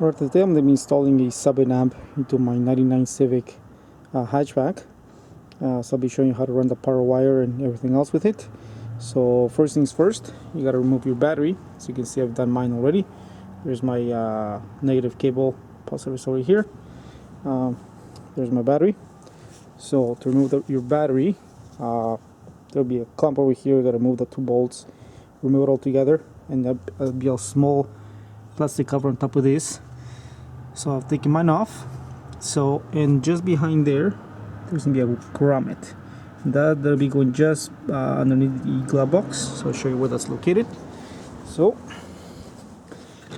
Alright, today I'm going to be installing a sub amp into my 99 Civic hatchback. So I'll be showing you how to run the power wire and everything else with it. So first things first, you got to remove your battery. So you can see I've done mine already. There's my negative cable, positive is over here. There's my battery. So to remove your battery, there'll be a clamp over here. You got to remove the 2 bolts, remove it all together, and there'll be a small plastic cover on top of this. So I've taken mine off. So, and just behind there, there's gonna be a grommet. That'll be going just underneath the glove box. So I'll show you where that's located. So,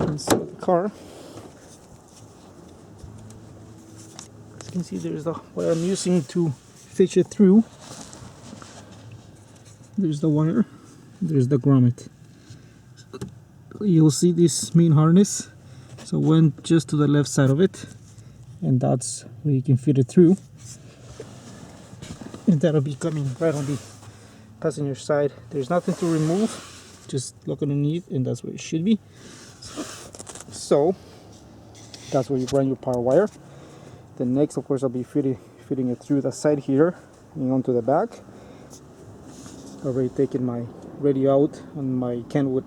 inside the car, as you can see, there's the wire I'm using to fish it through. There's the wire. There's the grommet. You'll see this main harness. So went just to the left side of it, and that's where you can fit it through. And that'll be coming right on the passenger side. There's nothing to remove, just look underneath, and that's where it should be. So that's where you run your power wire. Then next, of course, I'll be fitting it through the side here and onto the back. Already taken my radio out on my Kenwood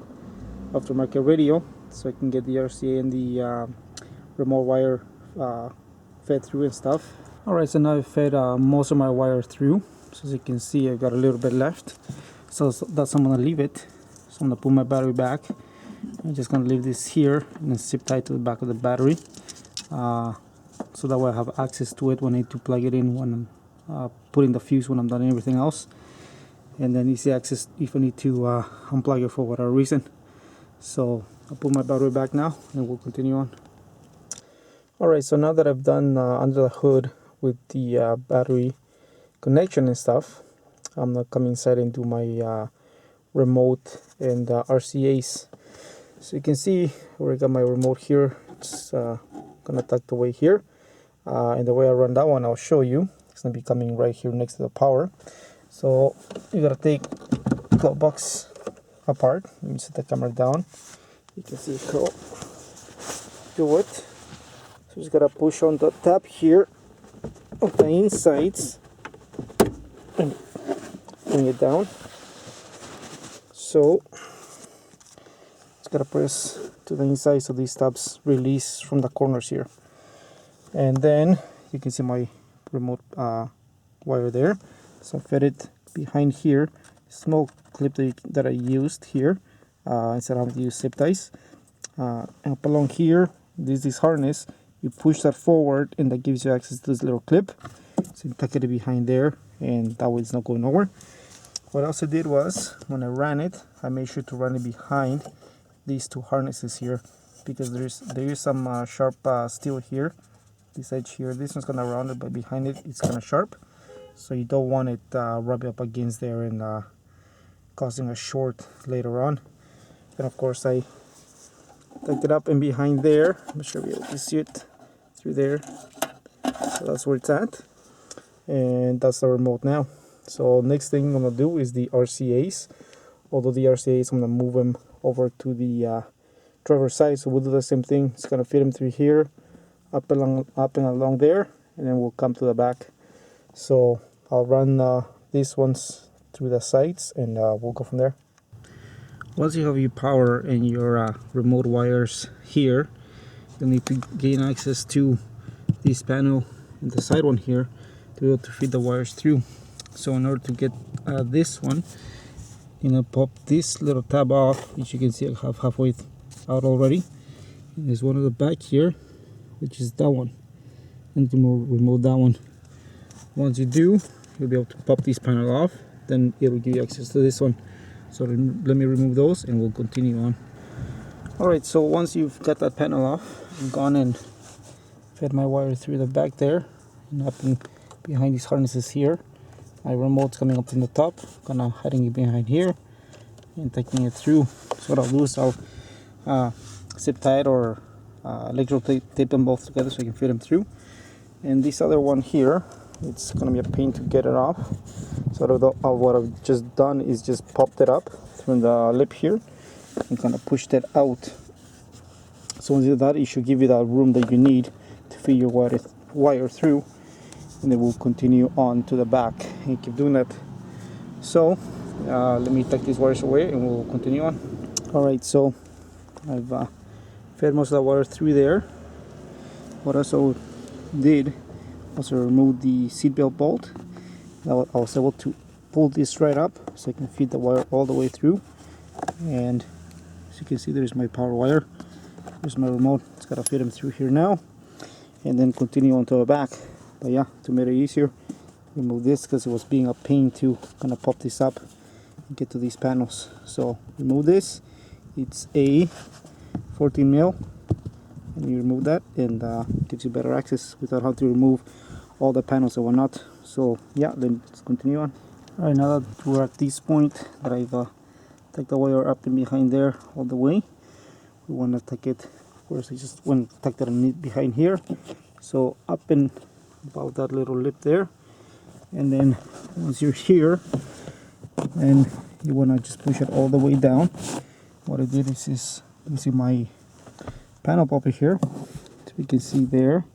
aftermarket radio, so I can get the RCA and the remote wire fed through and stuff. Alright, so now I've fed most of my wire through. So as you can see, I've got a little bit left. So that's I'm gonna leave it. So I'm gonna put my battery back. I'm just gonna leave this here and then zip tie to the back of the battery. So that way I have access to it when I need to plug it in, when I'm putting the fuse, when I'm done everything else. And then easy access if I need to unplug it for whatever reason. So I'll put my battery back now and we'll continue on. Alright, so now that I've done under the hood with the battery connection and stuff, I'm gonna come inside and do my remote and RCAs. So you can see where I got my remote here. It's gonna tucked away here, and the way I run that one I'll show you. It's gonna be coming right here next to the power. So you gotta take the glove box apart. Let me set the camera down. You can see it curl. Do it. So just gotta push on the tab here of the insides and bring it down. So just gotta press to the inside so these tabs release from the corners here. And then you can see my remote wire there. So I fed it behind here. Small clip that I used here instead of having to use zip ties. And up along here, this harness. You push that forward, and that gives you access to this little clip. So you tuck it behind there, and that way it's not going nowhere. What else I did was, when I ran it, I made sure to run it behind these 2 harnesses here, because there is some sharp steel here. This edge here, this one's gonna round it, but behind it, it's kind of sharp. So you don't want it rubbing up against there and causing a short later on. And of course, I tucked it up and behind there. I'm sure you'll be able to see it through there. So that's where it's at, and that's the remote now. So next thing I'm gonna do is the RCAs. Although the RCAs, I'm gonna move them over to the driver's side. So we'll do the same thing. It's gonna fit them through here, up and along there, and then we'll come to the back. So I'll run these ones through the sides, and we'll go from there. Once you have your power and your remote wires here, you'll need to gain access to this panel and the side one here to be able to feed the wires through. So in order to get this one, you're gonna pop this little tab off, which you can see I have halfway out already. And there's one at the back here, which is that one, and remove that one. Once you do, you'll be able to pop this panel off, then it will give you access to this one. So let me remove those and we'll continue on. Alright, so once you've got that panel off, I've gone and fed my wire through the back there and up and behind these harnesses here. My remote's coming up from the top, gonna hiding it behind here and taking it through. So what I'll do is I'll zip tie it or electrical tape them both together so I can fit them through. And this other one here, it's gonna be a pain to get it off. So what I've just done is just popped it up from the lip here and kind of pushed it out So once you do that, it should give you that room that you need to feed your wire through, and then we'll continue on to the back and keep doing that. So let me tuck these wires away and we'll continue on. Alright, so I've fed most of the wire through there. What I also did was I removed the seatbelt bolt. I was able to pull this right up so I can feed the wire all the way through. And as you can see, there's my power wire. There's my remote. It's got to fit them through here now, and then continue on to the back. But yeah, to make it easier, remove this because it was being a pain to kind of pop this up and get to these panels. So remove this. It's a 14 mil, and you remove that, and gives you better access without having to remove all the panels and whatnot. So yeah, then let's continue on. Alright, now that we're at this point that I've tucked the wire up and behind there all the way, we want to tuck it. Of course, I just want to tuck that behind here, so up and about that little lip there. And then once you're here, and you want to just push it all the way down. What I did is you see my panel popper here, so you can see there.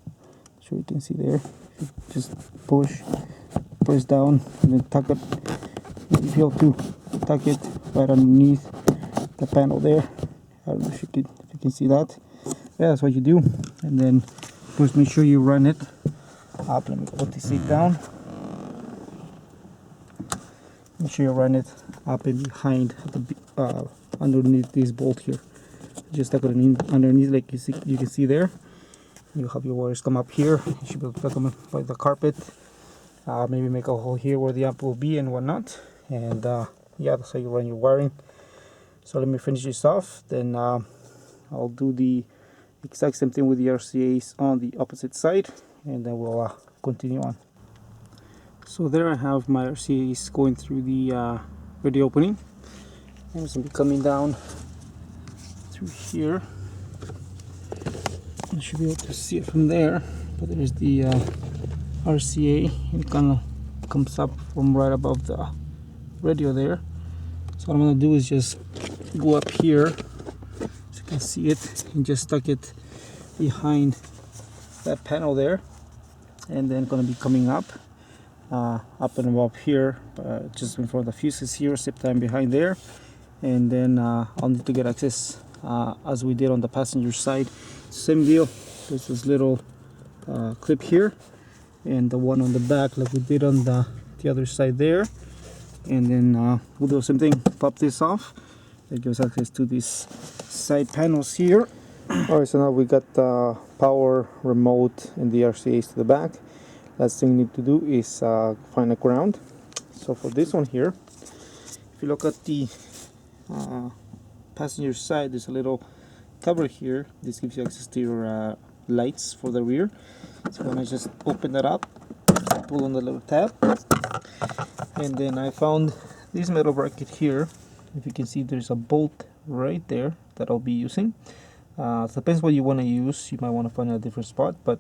So you can see there. You just press down, and then tuck it. You feel to tuck it right underneath the panel there. I don't know if you can see that. Yeah, that's what you do. And then first make sure you run it up. Let me put the seat down. Make sure you run it up and behind the underneath this bolt here. Just tuck it underneath, like you can see there. You have your wires come up here. You should be able to tuck them by the carpet. Maybe make a hole here where the amp will be and whatnot. And yeah, that's how you run your wiring. So let me finish this off. Then I'll do the exact same thing with the RCAs on the opposite side, and then we'll continue on. So there I have my RCAs going through the radio opening. And it's going to be coming down through here. You should be able to see it from there, but there's the RCA, and it kind of comes up from right above the radio there. So what I'm going to do is just go up here so you can see it, and just tuck it behind that panel there, and then going to be coming up and above here, just in front of the fuses here, zip time behind there. And then I'll need to get access as we did on the passenger side. Same deal. There's this little clip here, and the one on the back like we did on the other side there. And then we'll do the same thing. Pop this off. That gives access to these side panels here. Alright, so now we got the power remote and the RCAs to the back. Last thing we need to do is find a ground. So for this one here, if you look at the passenger side, there's a little cover here. This gives you access to your lights for the rear. So when I just open that up, pull on the little tab, and then I found this metal bracket here. If you can see, there's a bolt right there that I'll be using. It depends what you want to use. You might want to find a different spot, but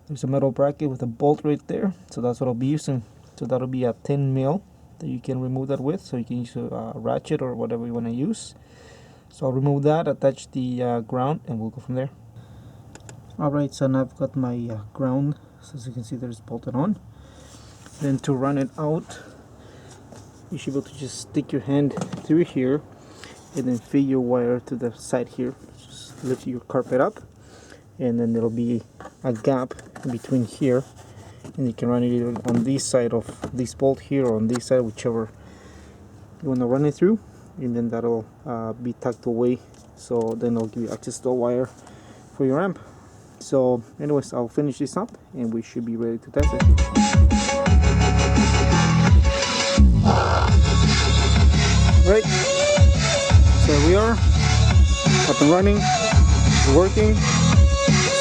there's a metal bracket with a bolt right there, so that's what I'll be using. So that'll be a 10 mil that you can remove that with, so you can use a ratchet or whatever you want to use. So I'll remove that, attach the ground, and we'll go from there. Alright, so now I've got my ground, so as you can see, there's bolted on. Then to run it out, you should be able to just stick your hand through here and then feed your wire to the side here. Just lift your carpet up, and then there'll be a gap in between here, and you can run it either on this side of this bolt here or on this side, whichever you want to run it through, and then that'll be tucked away, so then it'll give you access to a wire for your amp. So anyways, I'll finish this up and we should be ready to test it. Right, so here we are, up and running, it's working.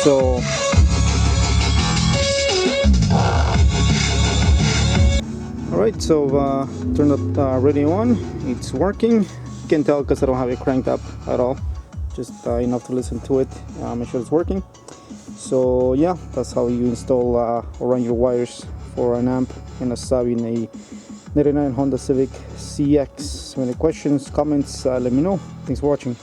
So alright, so turned up radio on, it's working. You can tell because I don't have it cranked up at all, just enough to listen to it, make sure it's working. So yeah, that's how you install or run your wires for an amp and a sub in a 99 Honda Civic CX. Any questions, comments, let me know. Thanks for watching.